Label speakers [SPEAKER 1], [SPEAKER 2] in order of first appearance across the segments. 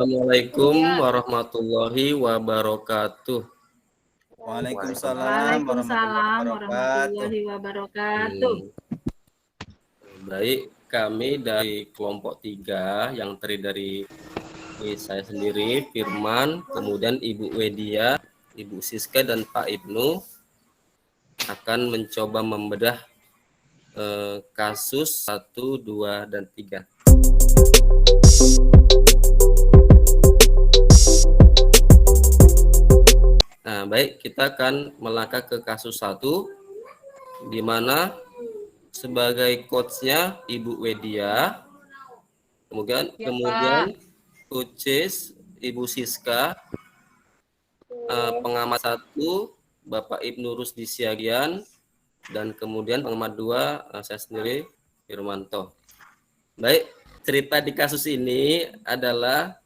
[SPEAKER 1] Assalamualaikum warahmatullahi wabarakatuh.
[SPEAKER 2] Waalaikumsalam warahmatullahi wabarakatuh.
[SPEAKER 1] Baik, kami dari kelompok 3 yang terdiri dari saya sendiri, Firman, kemudian Ibu Wedia, Ibu Siska, dan Pak Ibnu akan mencoba membedah kasus 1, 2, dan 3. Nah, baik, kita akan melangkah ke kasus 1, di mana sebagai coachnya Ibu Wedia, kemudian coaches Ibu Siska, pengamat 1 Bapak Ibnu Rusdi Siagian, dan kemudian pengamat 2 saya sendiri Firmanto. Baik, cerita di kasus ini adalah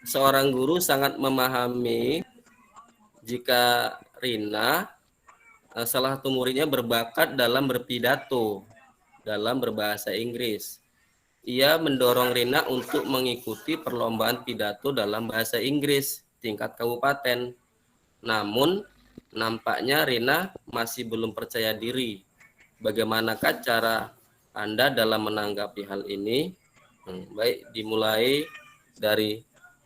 [SPEAKER 1] seorang guru sangat memahami jika Rina, salah satu muridnya, berbakat dalam berpidato dalam berbahasa Inggris. Ia mendorong Rina untuk mengikuti perlombaan pidato dalam bahasa Inggris tingkat kabupaten. Namun, nampaknya Rina masih belum percaya diri. Bagaimanakah cara Anda dalam menanggapi hal ini? Baik, dimulai dari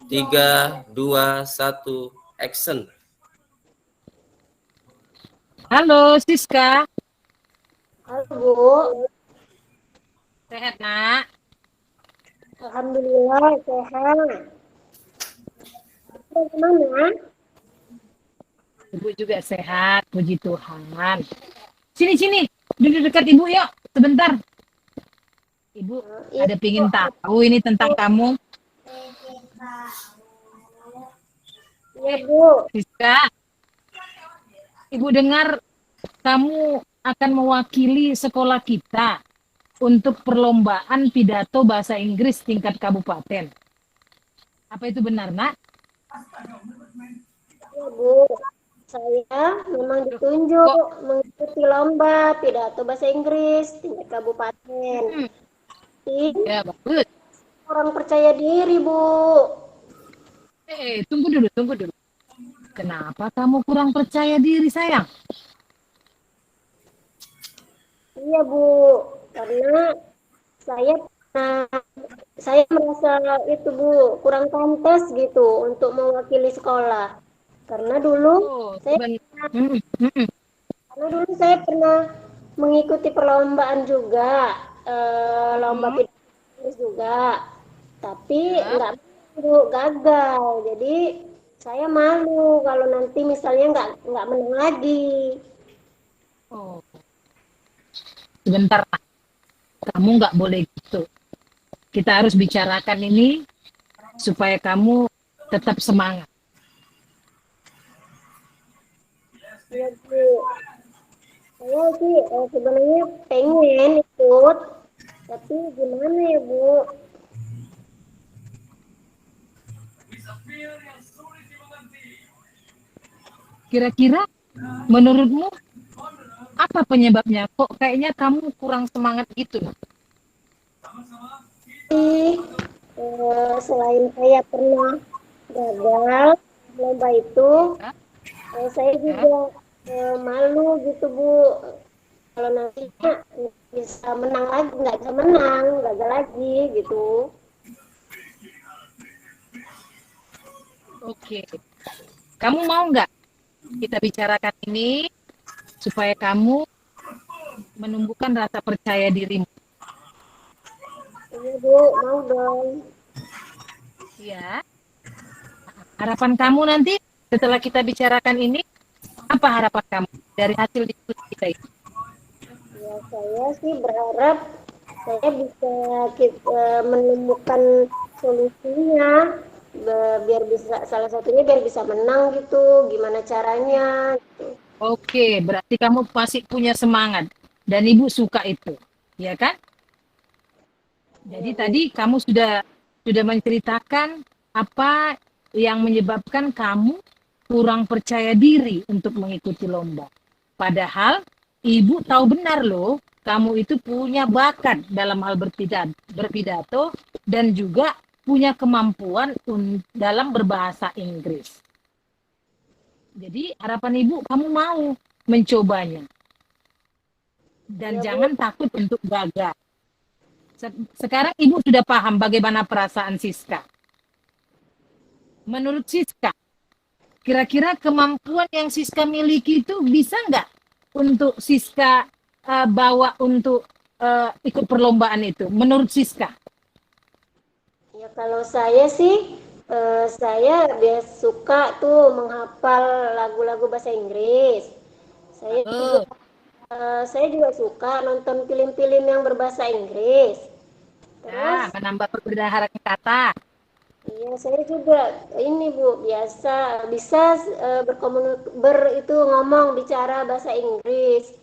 [SPEAKER 1] 3, 2, 1, action.
[SPEAKER 2] Halo Siska.
[SPEAKER 3] Halo Bu.
[SPEAKER 2] Sehat nak?
[SPEAKER 3] Alhamdulillah sehat. Bagaimana?
[SPEAKER 2] Ibu juga sehat, puji Tuhan. Sini, duduk dekat Ibu yuk, sebentar. Ibu ada pingin tahu ini tentang kamu.
[SPEAKER 3] Iya Bu.
[SPEAKER 2] Siska, Ibu dengar kamu akan mewakili sekolah kita untuk perlombaan pidato bahasa Inggris tingkat kabupaten. Apa itu benar, nak?
[SPEAKER 3] Iya Bu. Saya memang ditunjuk mengikuti lomba pidato bahasa Inggris tingkat kabupaten.
[SPEAKER 2] Ya, bagus.
[SPEAKER 3] Kurang percaya diri Bu.
[SPEAKER 2] Tunggu dulu. Kenapa kamu kurang percaya diri, sayang?
[SPEAKER 3] Iya Bu, karena saya merasa itu Bu kurang pantas gitu untuk mewakili sekolah. Karena dulu saya pernah mengikuti perlombaan juga, lomba pidato juga, tapi nggak Bu, gagal. Jadi saya malu kalau nanti misalnya nggak menang lagi.
[SPEAKER 2] Oh. Sebentar, kamu nggak boleh gitu. Kita harus bicarakan ini supaya kamu tetap semangat.
[SPEAKER 3] Iya Bu, saya sih sebenarnya pengen ikut, tapi gimana ya Bu?
[SPEAKER 2] Kira-kira menurutmu apa penyebabnya? Kok kayaknya kamu kurang semangat gitu?
[SPEAKER 3] Selain saya pernah gagal lomba itu, saya juga malu gitu Bu. Kalau nanti bisa menang lagi, nggak bisa menang, gagal lagi gitu.
[SPEAKER 2] Oke. Kamu mau nggak kita bicarakan ini supaya kamu menumbuhkan rasa percaya dirimu?
[SPEAKER 3] Iya Bu, mau dong.
[SPEAKER 2] Ya. Harapan kamu nanti setelah kita bicarakan ini, apa harapan kamu dari hasil diskusi kita itu?
[SPEAKER 3] Ya, saya sih berharap saya bisa menemukan solusinya, biar bisa, salah satunya biar bisa menang gitu. Gimana caranya? Gitu.
[SPEAKER 2] Oke, berarti kamu pasti punya semangat dan Ibu suka itu, ya kan? Jadi tadi kamu sudah menceritakan apa yang menyebabkan kamu kurang percaya diri untuk mengikuti lomba. Padahal Ibu tahu benar loh, kamu itu punya bakat dalam hal berpidato dan juga punya kemampuan dalam berbahasa Inggris. Jadi harapan Ibu, kamu mau mencobanya. Dan
[SPEAKER 3] Ya,
[SPEAKER 2] jangan takut untuk gagal. Sekarang Ibu sudah paham bagaimana perasaan Siska. Menurut Siska, kira-kira kemampuan yang Siska miliki itu bisa nggak untuk Siska bawa untuk ikut perlombaan itu? Menurut Siska?
[SPEAKER 3] Ya kalau saya sih, saya biasa suka tuh menghafal lagu-lagu bahasa Inggris. Saya juga, saya juga suka nonton film-film yang berbahasa Inggris. Terus,
[SPEAKER 2] Menambah perbedaan kata.
[SPEAKER 3] iya saya juga ini Bu biasa bisa itu ngomong bicara bahasa Inggris.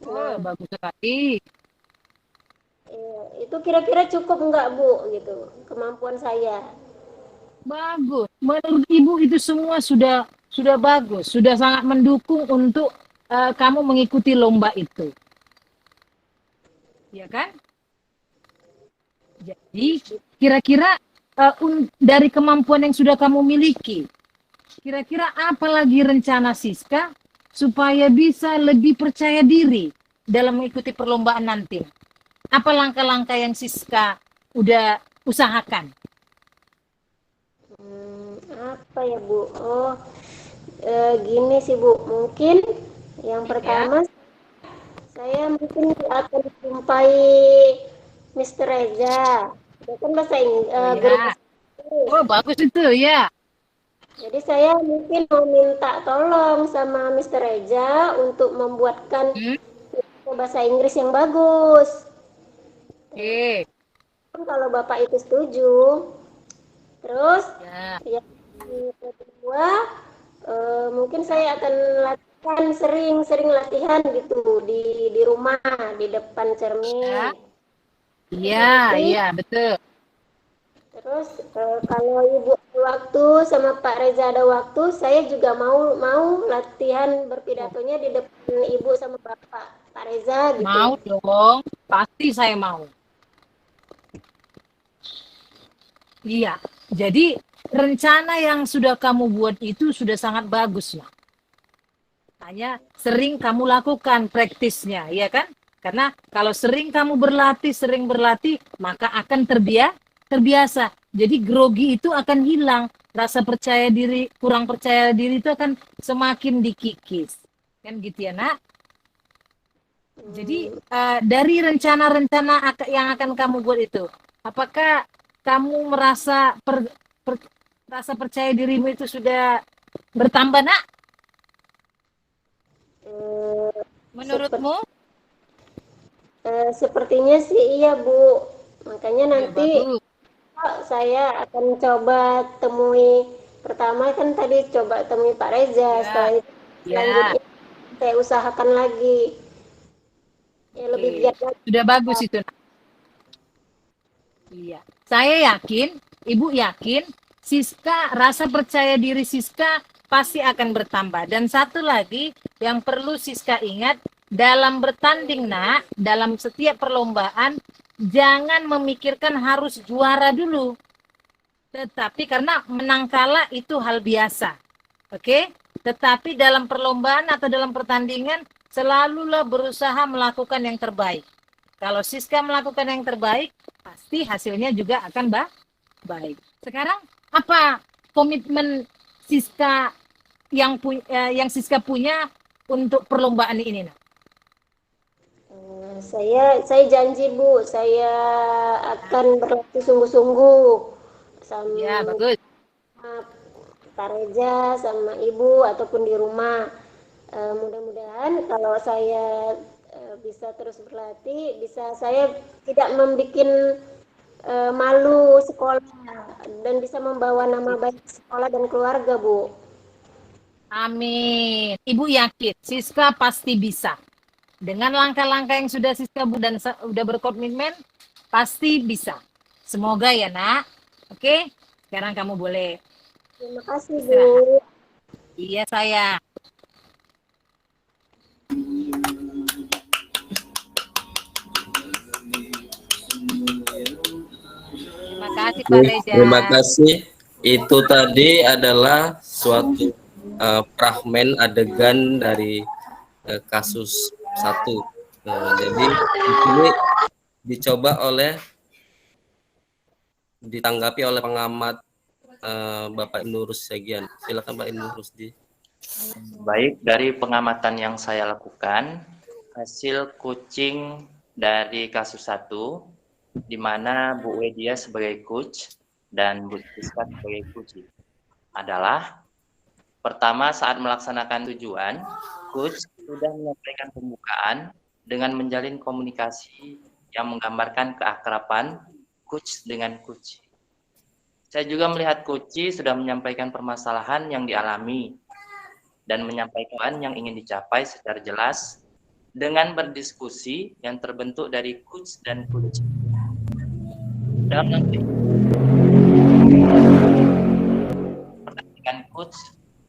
[SPEAKER 3] Nah,
[SPEAKER 2] Bagus sekali.
[SPEAKER 3] itu kira-kira cukup nggak Bu gitu kemampuan saya?
[SPEAKER 2] Bagus. Menurut Ibu itu semua sudah bagus, sudah sangat mendukung untuk kamu mengikuti lomba itu. Ya kan? Jadi kira-kira dari kemampuan yang sudah kamu miliki, kira-kira apa lagi rencana Siska supaya bisa lebih percaya diri dalam mengikuti perlombaan nanti? Apa langkah-langkah yang Siska udah usahakan?
[SPEAKER 3] Apa ya Bu? Oh, gini sih Bu, mungkin yang pertama saya mungkin akan jumpai Mr. Reza. Dia kan bahasa guru bahasa Inggris.
[SPEAKER 2] Oh, bagus itu ya.
[SPEAKER 3] Jadi saya mungkin mau minta tolong sama Mr. Reza untuk membuatkan bahasa Inggris yang bagus.
[SPEAKER 2] Oke.
[SPEAKER 3] Kalau Bapak itu setuju, terus yang kedua mungkin saya akan latihan sering latihan gitu di rumah di depan cermin.
[SPEAKER 2] Iya, betul.
[SPEAKER 3] Terus kalau Ibu ada waktu sama Pak Reza ada waktu, saya juga mau latihan berpidatonya di depan Ibu sama Pak Reza gitu.
[SPEAKER 2] Mau dong, pasti saya mau. Iya, jadi rencana yang sudah kamu buat itu sudah sangat bagus lah. Hanya sering kamu lakukan praktisnya, ya kan? Karena kalau sering kamu sering berlatih, maka akan terbiasa. Jadi grogi itu akan hilang. Rasa kurang percaya diri itu akan semakin dikikis. Kan gitu ya, Nak? Jadi dari rencana-rencana yang akan kamu buat itu, apakah kamu merasa rasa percaya dirimu itu sudah bertambah, Nak? Menurutmu?
[SPEAKER 3] Sepertinya sih iya Bu. Makanya nanti saya akan coba temui, pertama kan tadi coba temui Pak Reza, setelah itu selanjutnya saya usahakan lagi. Ya lebih giat lagi.
[SPEAKER 2] Sudah bagus itu. Iya. Saya yakin, Ibu yakin, rasa percaya diri Siska pasti akan bertambah. Dan satu lagi yang perlu Siska ingat, dalam bertanding, Nak, dalam setiap perlombaan, jangan memikirkan harus juara dulu. Tetapi karena menang kalah itu hal biasa. Oke? Tetapi dalam perlombaan atau dalam pertandingan, selalulah berusaha melakukan yang terbaik. Kalau Siska melakukan yang terbaik, pasti hasilnya juga akan baik. Sekarang, apa komitmen Siska yang Siska punya untuk perlombaan ini, Nak?
[SPEAKER 3] Saya janji Bu, saya akan berlatih sungguh-sungguh sama
[SPEAKER 2] bagus.
[SPEAKER 3] Pak Reza sama Ibu ataupun di rumah. Mudah-mudahan kalau saya bisa terus berlatih, saya tidak membuat malu sekolah dan bisa membawa nama baik sekolah dan keluarga, Bu.
[SPEAKER 2] Amin. Ibu yakin Siska pasti bisa. Dengan langkah-langkah yang sudah Siska dan sudah berkomitmen, pasti bisa. Semoga ya, Nak. Oke, sekarang kamu boleh.
[SPEAKER 3] Terima kasih, Bu.
[SPEAKER 2] Iya, sayang. Terima kasih. kasih Pak Reza.
[SPEAKER 1] Terima kasih. Itu tadi adalah suatu fragmen adegan dari kasus 1. Jadi ini dicoba ditanggapi oleh pengamat Bapak Ibnu Rusdian. Silakan Pak Ibnu Rusdi.
[SPEAKER 4] Baik, dari pengamatan yang saya lakukan, hasil coaching dari kasus 1, di mana Bu Wedia sebagai coach dan Bu Siska sebagai coach, adalah pertama saat melaksanakan tujuan, coach sudah menyampaikan pembukaan dengan menjalin komunikasi yang menggambarkan keakraban coach dengan coach. Saya juga melihat coach sudah menyampaikan permasalahan yang dialami dan menyampaikan yang ingin dicapai secara jelas dengan berdiskusi yang terbentuk dari coach dan coach. Dalam pertandingan coach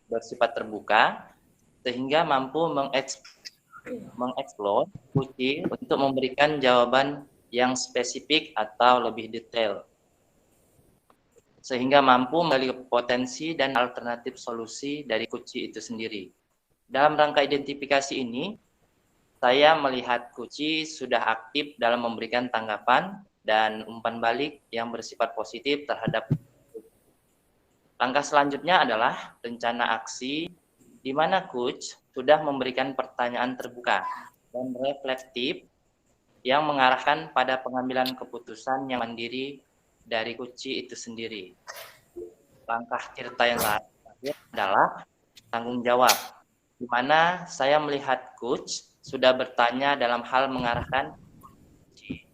[SPEAKER 4] bersifat terbuka sehingga mampu mengeksplor coach untuk memberikan jawaban yang spesifik atau lebih detail, sehingga mampu menggali potensi dan alternatif solusi dari kunci itu sendiri. Dalam rangka identifikasi ini, saya melihat kunci sudah aktif dalam memberikan tanggapan dan umpan balik yang bersifat positif terhadap. Langkah selanjutnya adalah rencana aksi, di mana coach sudah memberikan pertanyaan terbuka dan reflektif yang mengarahkan pada pengambilan keputusan yang mandiri dari kunci itu sendiri. Langkah cerita yang terakhir adalah tanggung jawab, di mana saya melihat coach sudah bertanya dalam hal mengarahkan kunci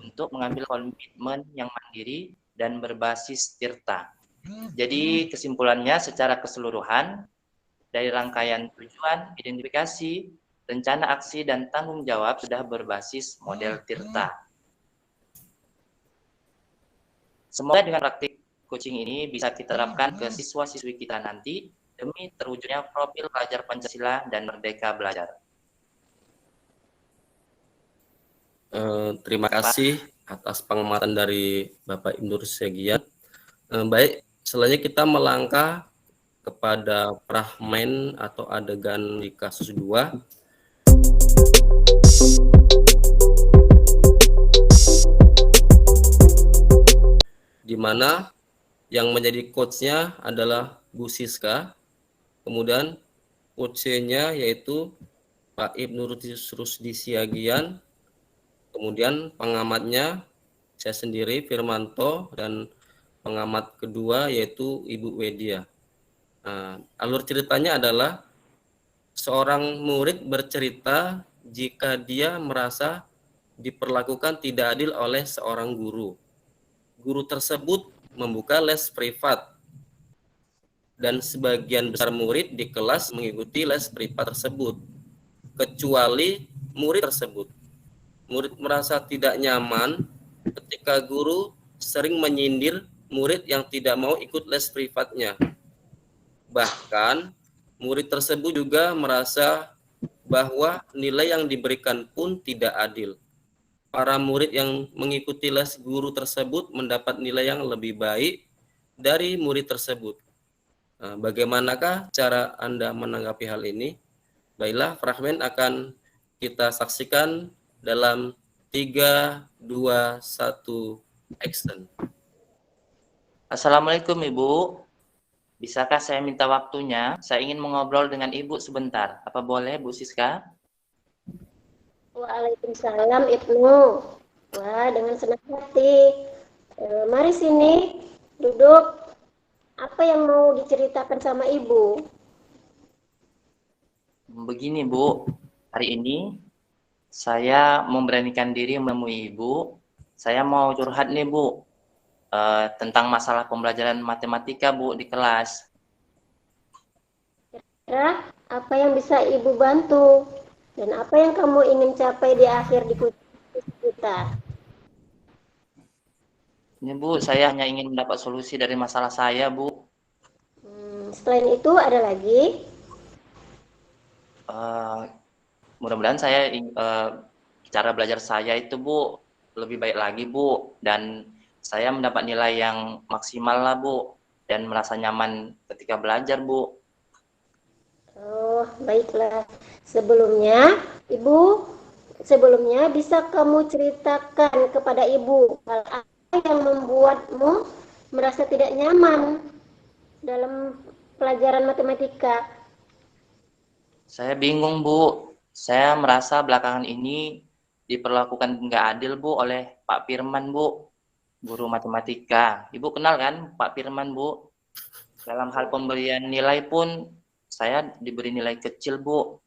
[SPEAKER 4] untuk mengambil komitmen yang mandiri dan berbasis tirta. Jadi kesimpulannya secara keseluruhan dari rangkaian tujuan, identifikasi, rencana aksi, dan tanggung jawab sudah berbasis model tirta. Semoga dengan praktik coaching ini bisa kita terapkan ke siswa-siswi kita nanti demi terwujudnya profil pelajar Pancasila dan merdeka belajar.
[SPEAKER 1] Terima kasih atas pengamatan dari Bapak Ibnu Rusdian. Baik, selanjutnya kita melangkah kepada fragmen atau adegan di kasus 2. Di mana yang menjadi coach-nya adalah Bu Siska, kemudian coach-nya yaitu Pak Ibnu Rusdi Siagian, kemudian pengamatnya saya sendiri Firmanto, dan pengamat kedua yaitu Ibu Wedia. Alur ceritanya adalah seorang murid bercerita jika dia merasa diperlakukan tidak adil oleh seorang guru. Guru tersebut membuka les privat dan sebagian besar murid di kelas mengikuti les privat tersebut, kecuali murid tersebut. Murid merasa tidak nyaman ketika guru sering menyindir murid yang tidak mau ikut les privatnya. Bahkan murid tersebut juga merasa bahwa nilai yang diberikan pun tidak adil. Para murid yang mengikuti les guru tersebut mendapat nilai yang lebih baik dari murid tersebut. Bagaimanakah cara Anda menanggapi hal ini? Baiklah, fragmen akan kita saksikan dalam 3, 2, 1, action.
[SPEAKER 4] Assalamualaikum Ibu. Bisakah saya minta waktunya? Saya ingin mengobrol dengan Ibu sebentar. Apa boleh Bu Siska?
[SPEAKER 3] Waalaikumsalam Ibnu. Wah, dengan senang hati. Mari sini, duduk. Apa yang mau diceritakan sama Ibu?
[SPEAKER 4] Begini Bu, hari ini saya memberanikan diri menemui Ibu. Saya mau curhat nih Bu, tentang masalah pembelajaran matematika Bu di kelas.
[SPEAKER 3] Kira apa yang bisa Ibu bantu? Dan apa yang kamu ingin capai di akhir diskusi kita?
[SPEAKER 4] Ini Bu, saya hanya ingin mendapat solusi dari masalah saya Bu.
[SPEAKER 3] Selain itu ada lagi?
[SPEAKER 4] Mudah-mudahan cara belajar saya itu Bu lebih baik lagi Bu, dan saya mendapat nilai yang maksimal lah, Bu, dan merasa nyaman ketika belajar, Bu.
[SPEAKER 3] Oh, baiklah. Sebelumnya bisa kamu ceritakan kepada Ibu hal apa yang membuatmu merasa tidak nyaman dalam pelajaran matematika?
[SPEAKER 4] Saya bingung, Bu. Saya merasa belakangan ini diperlakukan nggak adil, Bu, oleh Pak Firman, Bu, guru matematika. Ibu kenal kan Pak Firman, Bu? Dalam hal pemberian nilai pun saya diberi nilai kecil, Bu.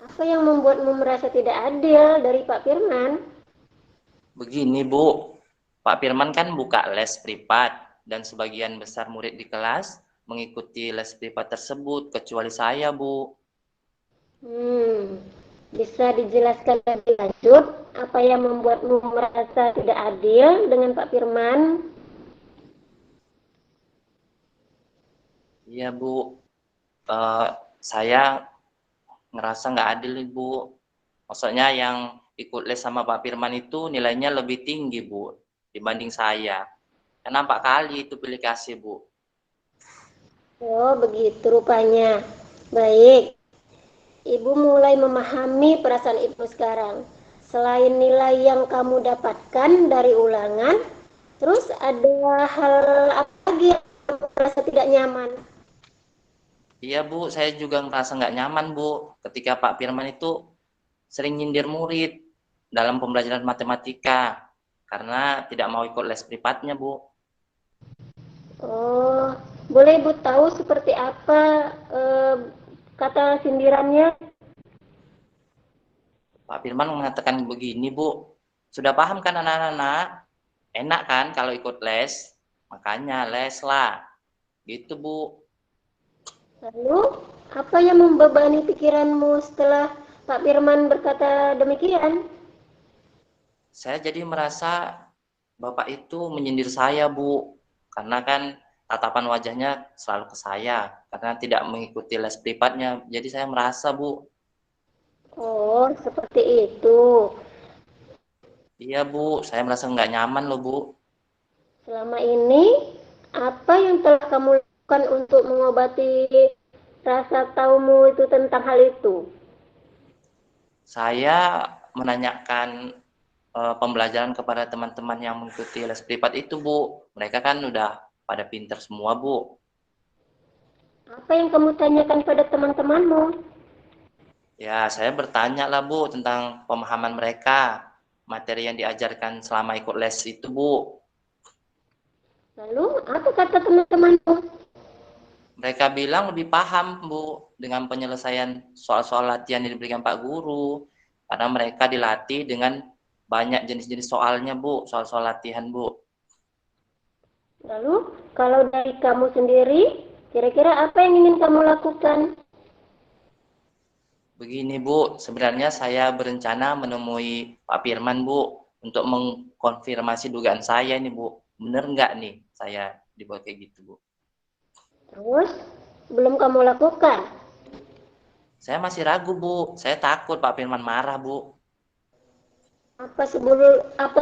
[SPEAKER 3] Apa yang membuatmu merasa tidak adil dari Pak Firman?
[SPEAKER 4] Begini, Bu. Pak Firman kan buka les privat dan sebagian besar murid di kelas mengikuti les privat tersebut kecuali saya, Bu.
[SPEAKER 3] Bisa dijelaskan lebih lanjut apa yang membuatmu merasa tidak adil dengan Pak Firman?
[SPEAKER 4] Iya, Bu. Saya ngerasa nggak adil, Bu. Maksudnya yang ikut les sama Pak Firman itu nilainya lebih tinggi, Bu, dibanding saya. Dan nampak kali itu pilih kasih, Bu.
[SPEAKER 3] Oh, begitu rupanya. Baik, Ibu mulai memahami perasaan Ibu sekarang. Selain nilai yang kamu dapatkan dari ulangan, terus ada hal apa lagi yang kamu merasa tidak nyaman?
[SPEAKER 4] Iya, Bu, saya juga ngerasa nggak nyaman, Bu, ketika Pak Firman itu sering nyindir murid dalam pembelajaran matematika karena tidak mau ikut les privatnya, Bu.
[SPEAKER 3] Oh, boleh Ibu tahu seperti apa kata sindirannya?
[SPEAKER 4] Pak Firman mengatakan begini, Bu, sudah paham kan anak-anak? Enak kan kalau ikut les? Makanya les lah. Gitu, Bu.
[SPEAKER 3] Lalu, apa yang membebani pikiranmu setelah Pak Firman berkata demikian?
[SPEAKER 4] Saya jadi merasa Bapak itu menyindir saya, Bu. Karena kan tatapan wajahnya selalu ke saya. Karena tidak mengikuti les privatnya. Jadi saya merasa, Bu.
[SPEAKER 3] Oh, seperti itu.
[SPEAKER 4] Iya, Bu. Saya merasa nggak nyaman loh, Bu.
[SPEAKER 3] Selama ini, apa yang telah kamu lakukan untuk mengobati rasa taumu itu tentang hal itu?
[SPEAKER 4] Saya menanyakan pembelajaran kepada teman-teman yang mengikuti les privat itu, Bu. Mereka kan udah pada pinter semua, Bu.
[SPEAKER 3] Apa yang kamu tanyakan pada teman-temanmu?
[SPEAKER 4] Ya, saya bertanya lah, Bu, tentang pemahaman mereka, materi yang diajarkan selama ikut les itu, Bu.
[SPEAKER 3] Lalu, apa kata teman-temanmu?
[SPEAKER 4] Mereka bilang lebih paham, Bu, dengan penyelesaian soal-soal latihan yang diberikan Pak Guru. Karena mereka dilatih dengan banyak jenis-jenis soalnya, Bu, soal-soal latihan, Bu.
[SPEAKER 3] Lalu, kalau dari kamu sendiri, kira-kira apa yang ingin kamu lakukan?
[SPEAKER 4] Begini, Bu, sebenarnya saya berencana menemui Pak Firman, Bu, untuk mengkonfirmasi dugaan saya ini, Bu. Bener nggak nih saya dibuat kayak gitu, Bu?
[SPEAKER 3] Terus, belum kamu lakukan?
[SPEAKER 4] Saya masih ragu, Bu. Saya takut Pak Firman marah, Bu.
[SPEAKER 3] Apa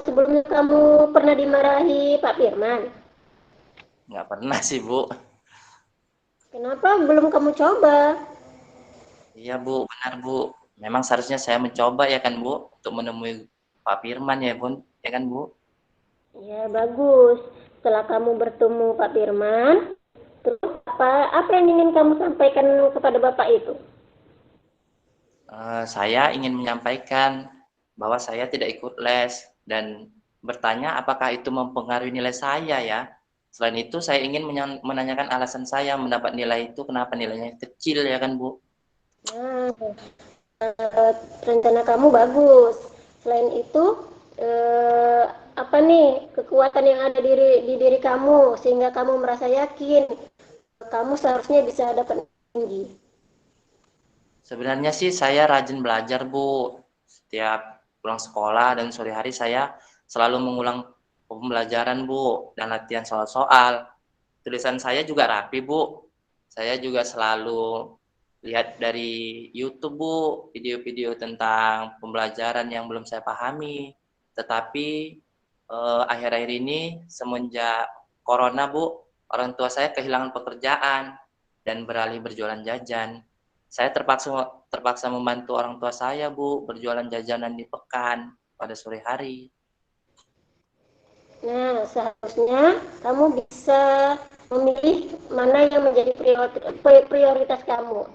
[SPEAKER 3] sebelumnya kamu pernah dimarahi Pak Firman?
[SPEAKER 4] Nggak pernah sih, Bu.
[SPEAKER 3] Kenapa belum kamu coba?
[SPEAKER 4] Iya, Bu, benar, Bu. Memang seharusnya saya mencoba ya kan, Bu, untuk menemui Pak Firman ya, Bun. Ya kan, Bu?
[SPEAKER 3] Ya, bagus. Setelah kamu bertemu Pak Firman, terus apa yang ingin kamu sampaikan kepada Bapak itu?
[SPEAKER 4] Saya ingin menyampaikan bahwa saya tidak ikut les dan bertanya apakah itu mempengaruhi nilai saya ya. Selain itu saya ingin menanyakan alasan saya mendapat nilai itu kenapa nilainya kecil ya kan, Bu?
[SPEAKER 3] Nah, rencana kamu bagus. Selain itu, apa nih kekuatan yang ada di diri kamu sehingga kamu merasa yakin kamu seharusnya bisa dapat tinggi?
[SPEAKER 4] Sebenarnya sih saya rajin belajar, Bu. Setiap pulang sekolah dan sore hari saya selalu mengulang pembelajaran, Bu, dan latihan soal-soal. Tulisan saya juga rapi, Bu. Saya juga selalu lihat dari YouTube, Bu, video-video tentang pembelajaran yang belum saya pahami. Tetapi akhir-akhir ini semenjak corona Bu, orang tua saya kehilangan pekerjaan dan beralih berjualan jajan. Saya terpaksa membantu orang tua saya Bu berjualan jajanan di pekan pada sore hari.
[SPEAKER 3] Nah, seharusnya kamu bisa memilih mana yang menjadi prioritas kamu.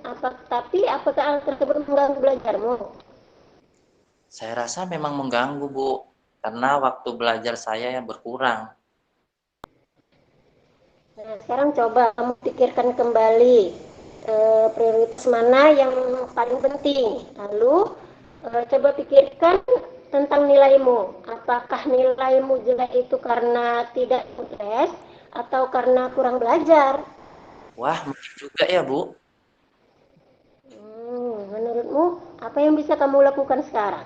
[SPEAKER 3] Tapi apakah hal tersebut mengganggu belajarmu?
[SPEAKER 4] Saya rasa memang mengganggu Bu, karena waktu belajar saya yang berkurang.
[SPEAKER 3] Nah, sekarang coba kamu pikirkan kembali prioritas mana yang paling penting. Lalu coba pikirkan tentang nilaimu. Apakah nilaimu jelek itu karena tidak ikut les atau karena kurang belajar?
[SPEAKER 4] Wah, mungkin juga ya Bu.
[SPEAKER 3] Menurutmu apa yang bisa kamu lakukan sekarang?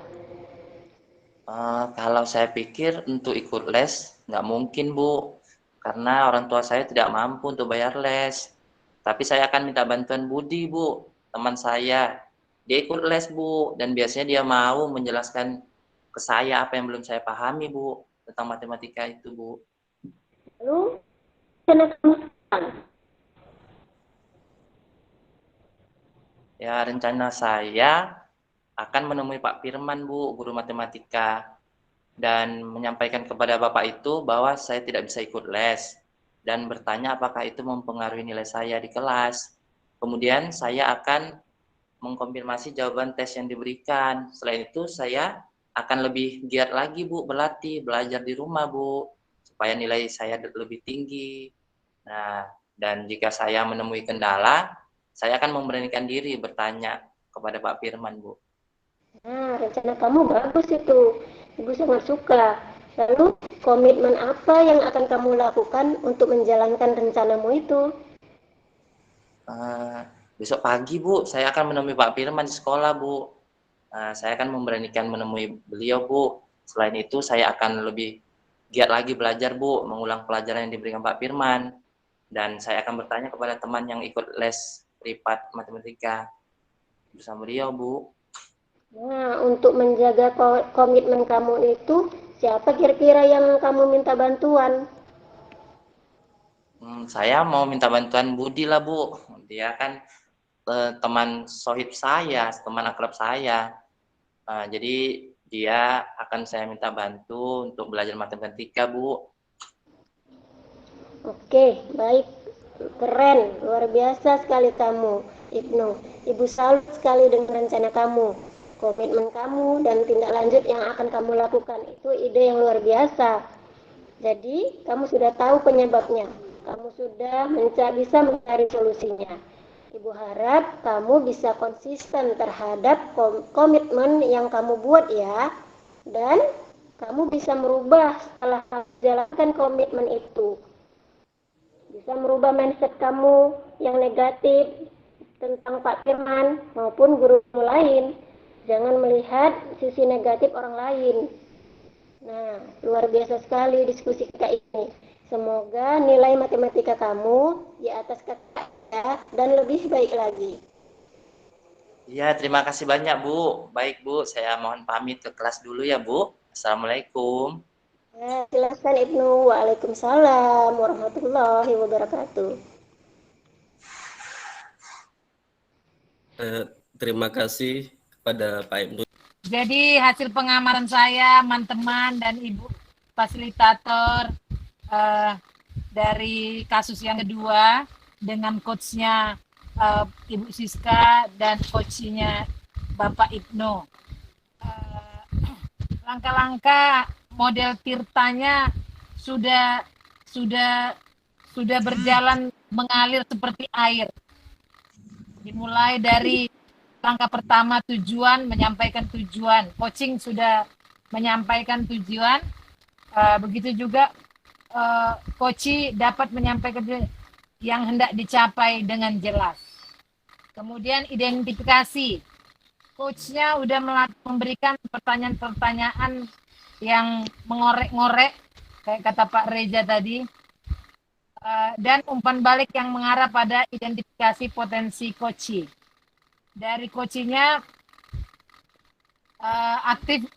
[SPEAKER 4] Kalau saya pikir untuk ikut les, nggak mungkin Bu. Karena orang tua saya tidak mampu untuk bayar les. Tapi saya akan minta bantuan Budi Bu, teman saya. Dia ikut les Bu, dan biasanya dia mau menjelaskan ke saya apa yang belum saya pahami Bu, tentang matematika itu Bu.
[SPEAKER 3] Lalu, rencana kamu sekarang?
[SPEAKER 4] Ya, rencana saya akan menemui Pak Firman Bu, guru matematika, dan menyampaikan kepada Bapak itu bahwa saya tidak bisa ikut les, dan bertanya apakah itu mempengaruhi nilai saya di kelas. Kemudian saya akan mengkonfirmasi jawaban tes yang diberikan. Selain itu, saya akan lebih giat lagi Bu, berlatih, belajar di rumah Bu, supaya nilai saya lebih tinggi. Nah, dan jika saya menemui kendala, saya akan memberanikan diri bertanya kepada Pak Firman Bu.
[SPEAKER 3] Nah, rencana kamu bagus itu. Ibu sangat suka. Lalu, komitmen apa yang akan kamu lakukan untuk menjalankan rencanamu itu?
[SPEAKER 4] Besok pagi Bu, saya akan menemui Pak Firman di sekolah Bu. Saya akan memberanikan menemui beliau Bu. Selain itu, saya akan lebih giat lagi belajar Bu, mengulang pelajaran yang diberikan Pak Firman. Dan saya akan bertanya kepada teman yang ikut les privat matematika bersama beliau Bu.
[SPEAKER 3] Nah, untuk menjaga komitmen kamu itu, siapa kira-kira yang kamu minta bantuan?
[SPEAKER 4] Saya mau minta bantuan Budi lah Bu. Dia kan teman sohib saya, teman akrab saya. Jadi dia akan saya minta bantu untuk belajar matematika Bu.
[SPEAKER 3] Oke, baik. Keren, luar biasa sekali kamu, Ibnu. Ibu salut sekali dengan rencana kamu. Komitmen kamu dan tindak lanjut yang akan kamu lakukan itu ide yang luar biasa. Jadi, kamu sudah tahu penyebabnya. Kamu sudah bisa mencari solusinya. Ibu harap kamu bisa konsisten terhadap komitmen yang kamu buat ya. Dan kamu bisa merubah setelah jalankan komitmen itu. Bisa merubah mindset kamu yang negatif tentang Pak Firman maupun guru lain. Jangan melihat sisi negatif orang lain. Nah, luar biasa sekali diskusi kita ini. Semoga nilai matematika kamu di atas kakak ya, dan lebih baik lagi.
[SPEAKER 4] Iya, terima kasih banyak Bu. Baik Bu, saya mohon pamit ke kelas dulu ya Bu. Assalamualaikum.
[SPEAKER 3] Ya, silakan Ibnu. Waalaikumsalam warahmatullahi wabarakatuh.
[SPEAKER 1] Terima kasih kepada Pak Ibnu.
[SPEAKER 2] Jadi hasil pengamaran saya, teman-teman dan Ibu fasilitator dari kasus yang kedua dengan coachnya Ibu Siska dan coachnya Bapak Ibnu. Langkah-langkah model Tirtanya sudah berjalan mengalir seperti air. Dimulai dari langkah pertama tujuan, menyampaikan tujuan. Coaching sudah menyampaikan tujuan. Begitu juga coaching dapat menyampaikan yang hendak dicapai dengan jelas. Kemudian identifikasi. Coachnya udah memberikan pertanyaan-pertanyaan yang mengorek-ngorek, kayak kata Pak Reza tadi, dan umpan balik yang mengarah pada identifikasi potensi coaching. Dari coachingnya aktif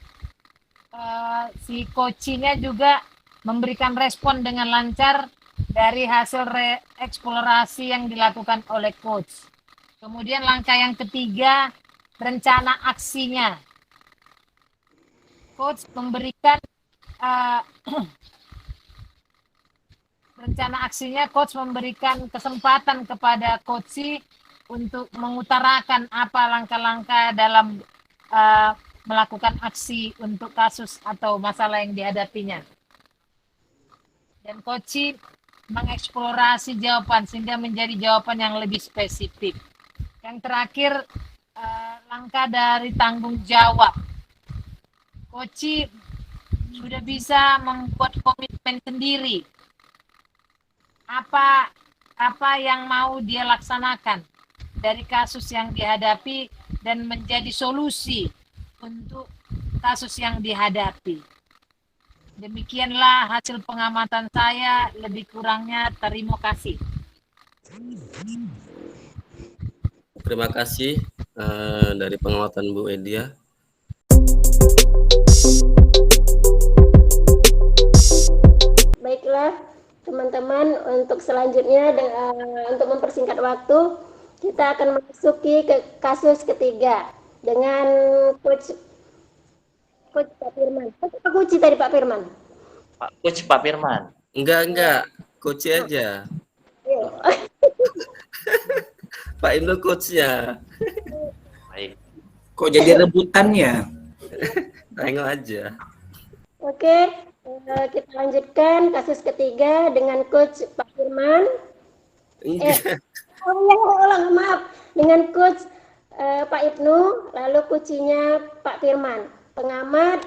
[SPEAKER 2] si coachnya juga memberikan respon dengan lancar dari hasil eksplorasi yang dilakukan oleh coach. Kemudian langkah yang ketiga, rencana aksinya. Coach memberikan rencana aksinya, coach memberikan kesempatan kepada coach untuk mengutarakan apa langkah-langkah dalam melakukan aksi untuk kasus atau masalah yang dihadapinya. Dan coach mengeksplorasi jawaban sehingga menjadi jawaban yang lebih spesifik. Yang terakhir, langkah dari tanggung jawab. Coach sudah bisa membuat komitmen sendiri. Apa yang mau dia laksanakan dari kasus yang dihadapi dan menjadi solusi untuk kasus yang dihadapi. Demikianlah hasil pengamatan saya, lebih kurangnya terima kasih.
[SPEAKER 1] Terima kasih dari pengamatan Bu Edia.
[SPEAKER 3] Baiklah teman-teman, untuk selanjutnya untuk mempersingkat waktu, kita akan memasuki ke kasus ketiga dengan Coach Pak Firman. Pak Kuci tadi Pak Firman.
[SPEAKER 4] Coach Pak Firman.
[SPEAKER 1] Enggak, coach aja.
[SPEAKER 3] Yuk.
[SPEAKER 1] Pak Ibnu coachnya.
[SPEAKER 4] Baik.
[SPEAKER 5] Kok jadi rebutan ya?
[SPEAKER 1] Tengok aja.
[SPEAKER 3] Oke, kita lanjutkan kasus ketiga dengan Coach Pak Firman.
[SPEAKER 1] Enggak.
[SPEAKER 3] Ulang, maaf. Dengan Coach Pak Ibnu, lalu kucinya Pak Firman. Pengamat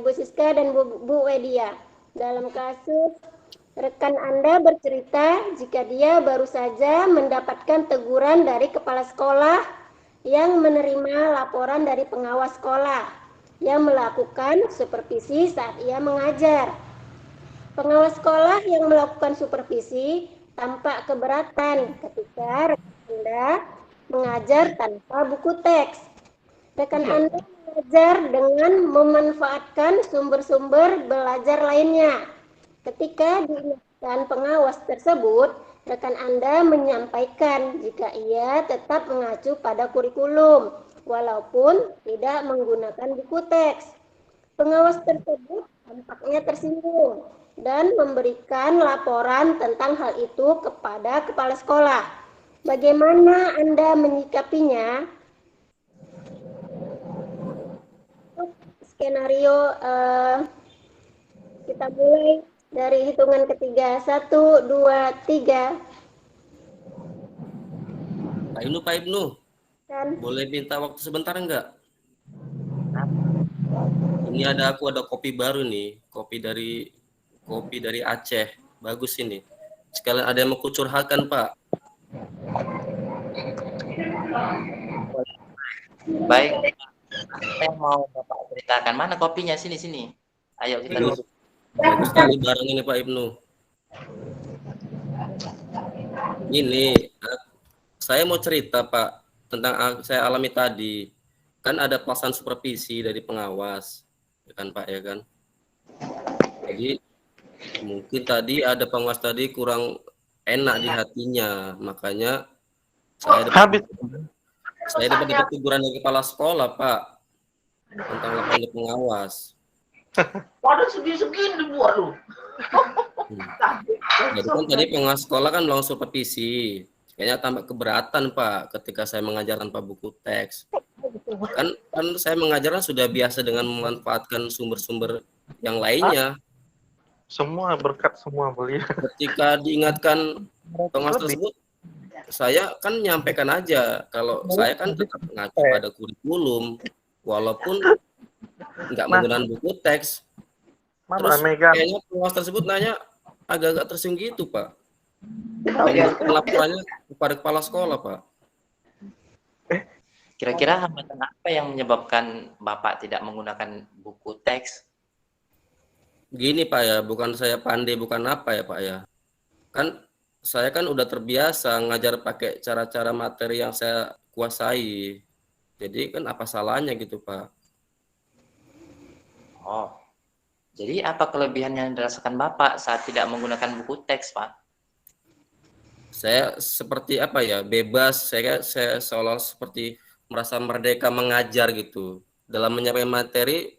[SPEAKER 3] Ibu Siska dan Bu Wedia. Dalam kasus, rekan Anda bercerita jika dia baru saja mendapatkan teguran dari kepala sekolah yang menerima laporan dari pengawas sekolah yang melakukan supervisi saat ia mengajar. Pengawas sekolah yang melakukan supervisi tampak keberatan ketika rekan Anda mengajar tanpa buku teks. Rekan Anda mengajar dengan memanfaatkan sumber-sumber belajar lainnya. Ketika diingatkan pengawas tersebut, rekan Anda menyampaikan jika ia tetap mengacu pada kurikulum, walaupun tidak menggunakan buku teks. Pengawas tersebut tampaknya tersinggung dan memberikan laporan tentang hal itu kepada kepala sekolah. Bagaimana Anda menyikapinya? Skenario kita mulai dari hitungan ketiga. 1, 2, 3.
[SPEAKER 1] Pak Ibnu,
[SPEAKER 3] Kan?
[SPEAKER 1] boleh minta waktu sebentar enggak? Ini ada kopi baru nih, kopi dari Aceh, bagus ini. Sekalian ada yang mau kucurhakan, Pak.
[SPEAKER 4] Baik. Apa yang mau Bapak ceritakan? Mana kopinya? Sini. Ayo kita duduk.
[SPEAKER 1] Bagus sekali barang ini Pak Ibnu. Ini saya mau cerita Pak tentang saya alami tadi. Kan ada pelaksanaan supervisi dari pengawas, ya kan Pak ya kan. Jadi mungkin tadi ada pengawas tadi kurang enak di hatinya, makanya saya dapat teguran dari kepala sekolah Pak tentang laporan pengawas.
[SPEAKER 5] Waduh segini buat lu.
[SPEAKER 1] Jadi kan tadi pengawas sekolah kan melakukan supervisi. Kayaknya tambah keberatan Pak ketika saya mengajar tanpa buku teks. Kan saya mengajar sudah biasa dengan memanfaatkan sumber-sumber yang lainnya.
[SPEAKER 6] Semua berkat semua beliau.
[SPEAKER 1] Ketika diingatkan pengawas tersebut, saya kan menyampaikan aja kalau saya kan tetap mengacu pada kurikulum walaupun nggak menggunakan buku teks. Terus kayaknya pengawas tersebut nanya agak-agak tersinggung gitu Pak. Laporannya kepada kepala sekolah Pak.
[SPEAKER 4] Kira-kira hambatan apa yang menyebabkan Bapak tidak menggunakan buku teks?
[SPEAKER 1] Gini Pak ya, bukan saya pandai bukan apa ya Pak ya. Kan saya kan udah terbiasa ngajar pakai cara-cara materi yang saya kuasai. Jadi kan apa salahnya gitu Pak.
[SPEAKER 4] Oh, jadi apa kelebihan yang dirasakan Bapak saat tidak menggunakan buku teks, Pak?
[SPEAKER 1] Saya seperti apa ya, bebas. Saya seolah seperti merasa merdeka mengajar gitu. Dalam menyampaikan materi,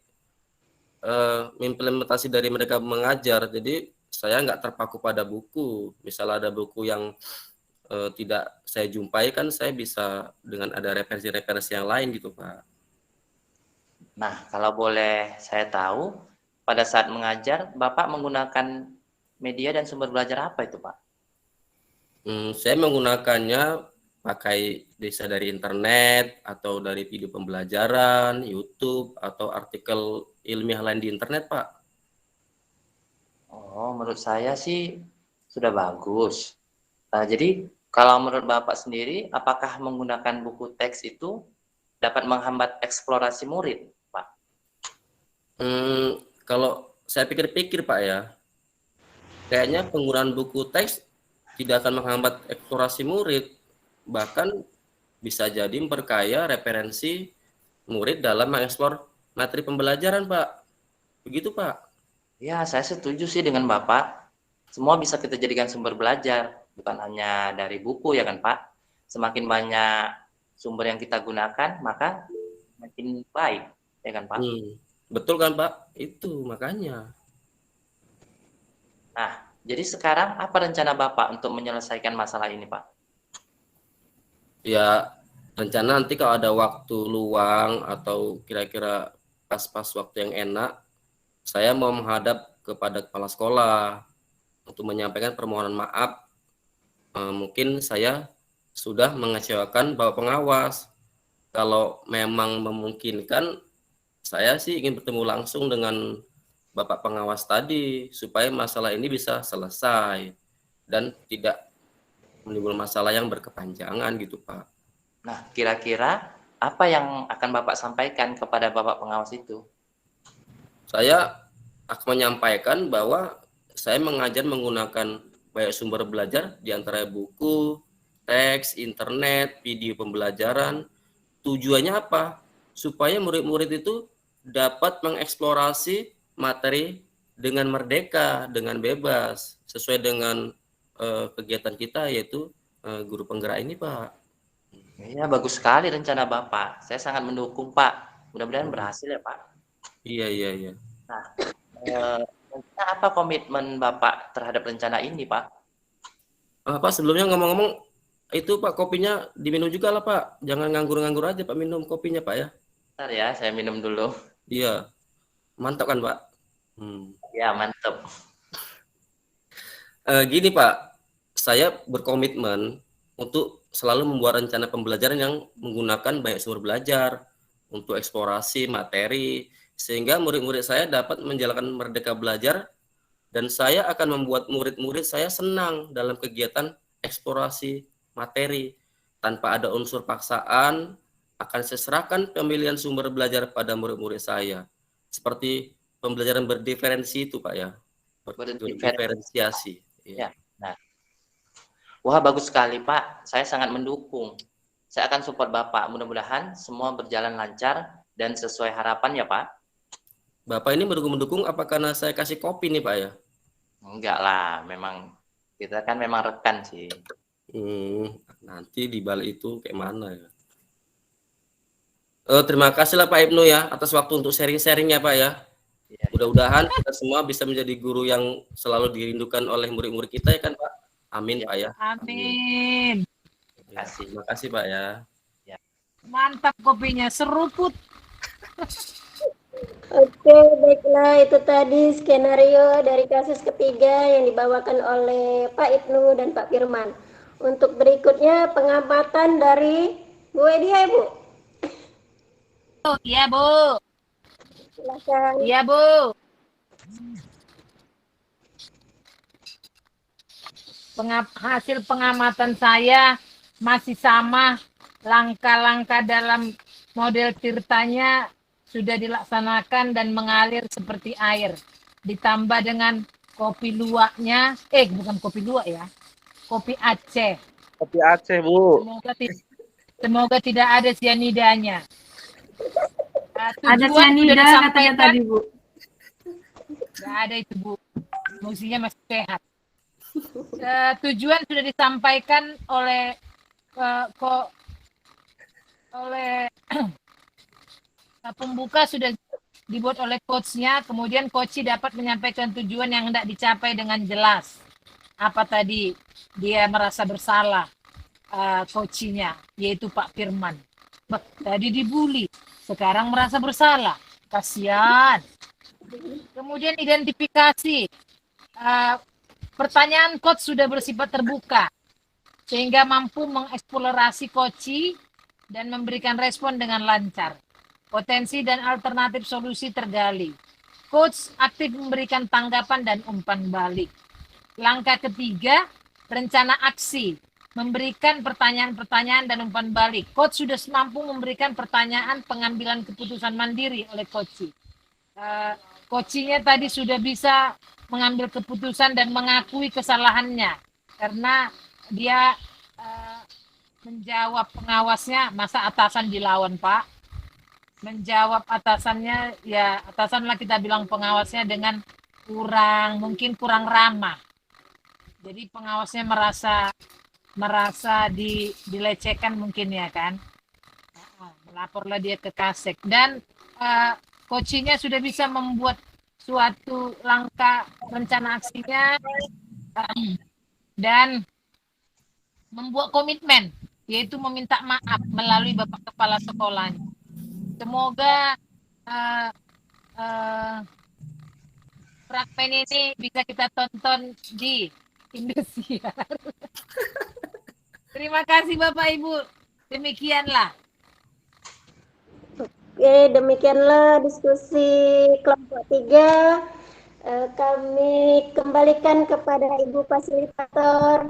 [SPEAKER 1] implementasi dari mereka mengajar. Jadi saya nggak terpaku pada buku. Misal ada buku yang tidak saya jumpai, kan saya bisa dengan ada referensi-referensi yang lain gitu, Pak.
[SPEAKER 4] Nah, kalau boleh saya tahu, pada saat mengajar, Bapak menggunakan media dan sumber belajar apa itu, Pak?
[SPEAKER 1] Saya menggunakannya pakai bisa dari internet atau dari video pembelajaran, YouTube, atau artikel ilmiah lain di internet, Pak.
[SPEAKER 4] Oh, menurut saya sih sudah bagus. Nah, jadi kalau menurut Bapak sendiri, apakah menggunakan buku teks itu dapat menghambat eksplorasi murid, Pak?
[SPEAKER 1] Kalau saya pikir-pikir, Pak ya, kayaknya penggunaan buku teks tidak akan menghambat eksplorasi murid, bahkan bisa jadi memperkaya referensi murid dalam mengeksplor materi pembelajaran, Pak. Begitu, Pak.
[SPEAKER 4] Ya, saya setuju sih dengan Bapak. Semua bisa kita jadikan sumber belajar, bukan hanya dari buku ya kan, Pak? Semakin banyak sumber yang kita gunakan, maka makin baik, ya kan, Pak?
[SPEAKER 1] Betul kan, Pak? Itu makanya.
[SPEAKER 4] Nah, jadi sekarang apa rencana Bapak untuk menyelesaikan masalah ini, Pak?
[SPEAKER 1] Ya, rencana nanti kalau ada waktu luang atau kira-kira pas-pas waktu yang enak, saya mau menghadap kepada kepala sekolah untuk menyampaikan permohonan maaf. Mungkin saya sudah mengecewakan Bapak pengawas. Kalau memang memungkinkan, saya sih ingin bertemu langsung dengan Bapak pengawas tadi supaya masalah ini bisa selesai dan tidak menimbulkan masalah yang berkepanjangan gitu, Pak.
[SPEAKER 4] Nah, kira-kira apa yang akan Bapak sampaikan kepada Bapak pengawas itu?
[SPEAKER 1] Saya akan menyampaikan bahwa saya mengajar menggunakan banyak sumber belajar di antara buku, teks, internet, video pembelajaran. Tujuannya apa? Supaya murid-murid itu dapat mengeksplorasi materi dengan merdeka, dengan bebas, sesuai dengan kegiatan kita, yaitu guru penggerak ini, Pak.
[SPEAKER 4] Ya, bagus sekali rencana Bapak. Saya sangat mendukung, Pak. Mudah-mudahan berhasil ya, Pak.
[SPEAKER 1] Iya.
[SPEAKER 4] Nah, apa komitmen Bapak terhadap rencana ini, Pak?
[SPEAKER 1] Pak, sebelumnya ngomong-ngomong, itu Pak kopinya diminum juga lah, Pak. Jangan nganggur-nganggur aja Pak minum kopinya, Pak ya.
[SPEAKER 4] Bentar ya, saya minum dulu.
[SPEAKER 1] Iya, mantap kan, Pak?
[SPEAKER 4] Ya, mantap.
[SPEAKER 1] Gini Pak, saya berkomitmen untuk selalu membuat rencana pembelajaran yang menggunakan banyak sumber belajar untuk eksplorasi materi, sehingga murid-murid saya dapat menjalankan merdeka belajar, dan saya akan membuat murid-murid saya senang dalam kegiatan eksplorasi materi. Tanpa ada unsur paksaan, akan saya serahkan pemilihan sumber belajar pada murid-murid saya. Seperti pembelajaran berdiferensi itu, Pak ya. Berdiferensiasi.
[SPEAKER 4] Ya. Nah. Wah, bagus sekali, Pak. Saya sangat mendukung. Saya akan support Bapak. Mudah-mudahan semua berjalan lancar dan sesuai harapan ya, Pak.
[SPEAKER 1] Bapak ini mendukung apa karena saya kasih kopi nih, Pak ya?
[SPEAKER 4] Enggak lah, memang kita kan memang rekan sih.
[SPEAKER 1] Nanti di balik itu kayak mana ya? Terima kasih lah Pak Ibnu ya atas waktu untuk sharing-sharingnya, Pak ya. Mudah-mudahan kita semua bisa menjadi guru yang selalu dirindukan oleh murid-murid kita ya kan, Pak. Amin, Pak ya.
[SPEAKER 2] Amin.
[SPEAKER 1] Terima kasih, Pak ya.
[SPEAKER 2] Mantap kopinya, seruput.
[SPEAKER 3] Oke, baiklah, itu tadi skenario dari kasus ketiga yang dibawakan oleh Pak Ibnu dan Pak Firman. Untuk berikutnya pengamatan dari Bu Edia, Ibu.
[SPEAKER 2] Iya, Bu.
[SPEAKER 3] Silakan.
[SPEAKER 2] Iya, Bu. Hasil pengamatan saya masih sama, langkah-langkah dalam model tirtanya sudah dilaksanakan dan mengalir seperti air. Ditambah dengan kopi luwaknya, bukan kopi luwak ya, kopi Aceh.
[SPEAKER 6] Kopi Aceh, Bu.
[SPEAKER 2] Semoga tidak ada sianidanya.
[SPEAKER 7] Ada sianida katanya tadi, Bu.
[SPEAKER 2] Nggak ada itu Bu, musinya masih sehat. Tujuan sudah disampaikan oleh pembuka, sudah dibuat oleh coachnya, kemudian coach dapat menyampaikan tujuan yang hendak dicapai dengan jelas. Apa tadi? Dia merasa bersalah, coachnya, yaitu Pak Firman. Tadi dibully, sekarang merasa bersalah, kasihan. Kemudian identifikasi, pertanyaan coach sudah bersifat terbuka, sehingga mampu mengeksplorasi coach dan memberikan respon dengan lancar. Potensi dan alternatif solusi tergali. Coach aktif memberikan tanggapan dan umpan balik. Langkah ketiga, rencana aksi. Memberikan pertanyaan-pertanyaan dan umpan balik. Coach sudah mampu memberikan pertanyaan pengambilan keputusan mandiri oleh coach. Coachnya tadi sudah bisa mengambil keputusan dan mengakui kesalahannya. Karena dia menjawab pengawasnya, masa atasan dilawan Pak? Menjawab atasannya, ya atasan lah kita bilang pengawasnya dengan mungkin kurang ramah. Jadi pengawasnya merasa dilecehkan mungkin ya kan. Melaporlah dia ke Kasek. Dan coachnya sudah bisa membuat suatu langkah rencana aksinya dan membuat komitmen, yaitu meminta maaf melalui Bapak Kepala Sekolahnya. Semoga fragmen ini bisa kita tonton di Indosiar. Terima kasih Bapak Ibu. Demikianlah.
[SPEAKER 3] Oke, demikianlah diskusi kelompok 3. Kami kembalikan kepada Ibu Fasilitator.